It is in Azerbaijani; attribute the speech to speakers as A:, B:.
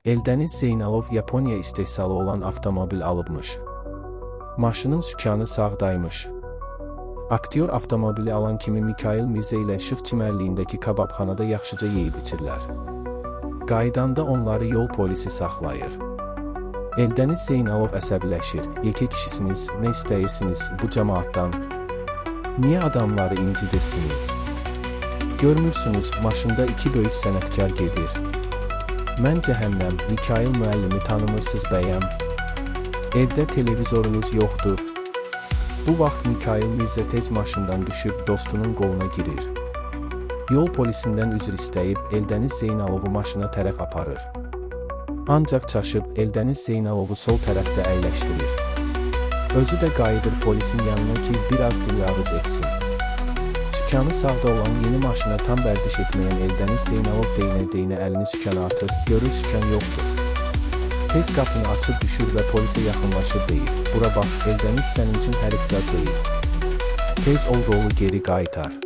A: Eldəniz Zeynalov Yaponiya istehsalı olan avtomobil alıbmış. Maşının sükanı sağdaymış. Aktyor avtomobili alan kimi Mikayıl Mirzə ilə Şıx çimərliyindəki kababxanada yaxşıca yeyib içirlər. Qaydanda onları yol polisi saxlayır. Eldəniz Zeynalov əsəbləşir. Yekə kişisiniz, nə istəyirsiniz bu cəmaatdan? Niyə adamları incidirsiniz? Görmürsünüz, maşında iki böyük sənətkar gedir. Mən cəhənnəm, Mikayıl müəllimi tanımırsınız bəyəm? Evdə televizorunuz yoxdur. Bu vaxt Mikayıl Mirzə tez maşından düşüb dostunun qoluna girir. Yol polisindən üzr istəyib Eldəniz Zeynalovu maşına tərəf aparır. Ancaq çaşıb Eldəniz Zeynalovu sol tərəfdə əyləşdirir. Özü də qayıdır polisin yanına ki, biraz dilyağız etsin. Sükanı sağda olan yeni maşına tam vərdiş etməyən Eldəniz Zeynalov deynə-deynə əlini sükana atır, görür sükan yoxdur. Tez qapını açıb düşür və polisə yaxınlaşır deyir. Bura bax, Eldəniz sənin üçün hərifzad deyil. Tez o rolu geri qaytar.